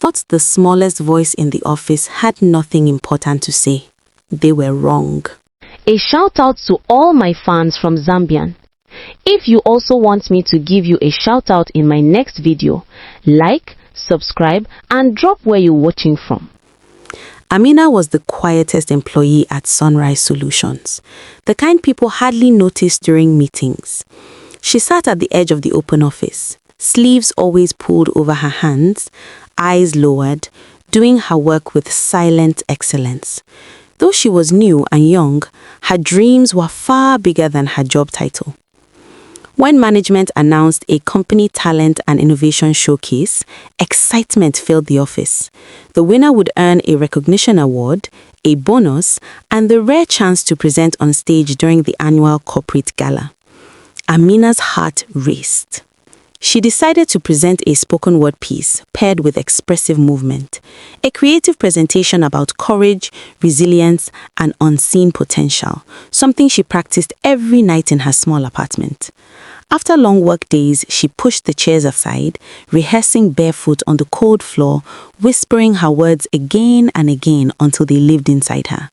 thought the smallest voice in the office had nothing important to say. They were wrong. A shout out to all my fans from Zambian. If you also want me to give you a shout out in my next video, like, subscribe and drop where you're watching from. Amina was the quietest employee at Sunrise Solutions, the kind people hardly noticed during meetings. She sat at the edge of the open office, sleeves always pulled over her hands, eyes lowered, doing her work with silent excellence. Though she was new and young, her dreams were far bigger than her job title. When management announced a company talent and innovation showcase, excitement filled the office. The winner would earn a recognition award, a bonus, and the rare chance to present on stage during the annual corporate gala. Amina's heart raced. She decided to present a spoken word piece paired with expressive movement, a creative presentation about courage, resilience, and unseen potential, something she practiced every night in her small apartment. After long work days, she pushed the chairs aside, rehearsing barefoot on the cold floor, whispering her words again and again until they lived inside her.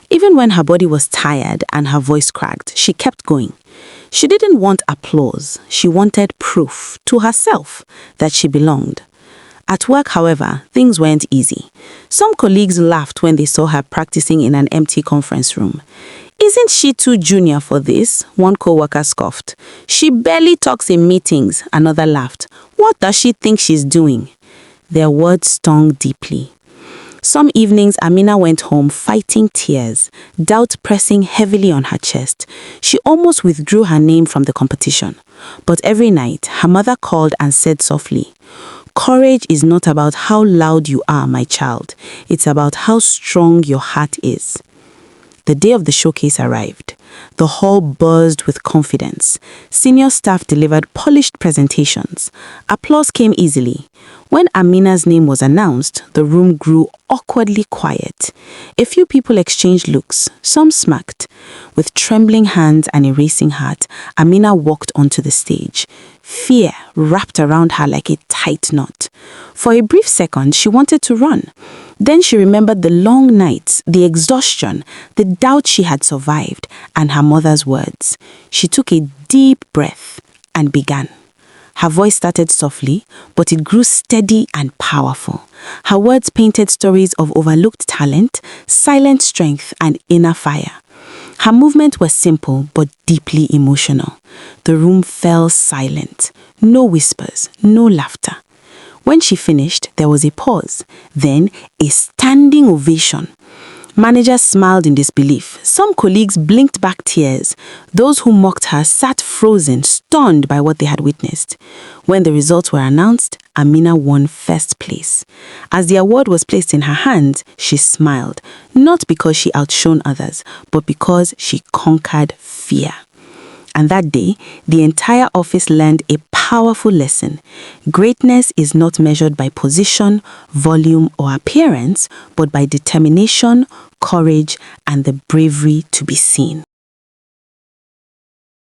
Even when her body was tired and her voice cracked, she kept going. She didn't want applause. She wanted proof to herself that she belonged. At work, however, things weren't easy. Some colleagues laughed when they saw her practicing in an empty conference room. "Isn't she too junior for this?" one co-worker scoffed. "She barely talks in meetings," another laughed. "What does she think she's doing?" Their words stung deeply. Some evenings, Amina went home fighting tears, doubt pressing heavily on her chest. She almost withdrew her name from the competition. But every night, her mother called and said softly, "Courage is not about how loud you are, my child. It's about how strong your heart is." The day of the showcase arrived. The hall buzzed with confidence. Senior staff delivered polished presentations. Applause came easily. When Amina's name was announced, the room grew awkwardly quiet. A few people exchanged looks. Some smirked. With trembling hands and a racing heart, Amina walked onto the stage. Fear wrapped around her like a tight knot. For a brief second, she wanted to run. Then she remembered the long nights, the exhaustion, the doubt she had survived, and her mother's words. She took a deep breath and began. Her voice started softly, but it grew steady and powerful. Her words painted stories of overlooked talent, silent strength, and inner fire. Her movements were simple but deeply emotional. The room fell silent. No whispers, no laughter. When she finished, there was a pause, then a standing ovation. Managers smiled in disbelief. Some colleagues blinked back tears. Those who mocked her sat frozen, stunned by what they had witnessed. When the results were announced, Amina won first place. As the award was placed in her hands, she smiled, not because she outshone others, but because she conquered fear. And that day, the entire office learned a powerful lesson. Greatness is not measured by position, volume, or appearance, but by determination, courage, and the bravery to be seen.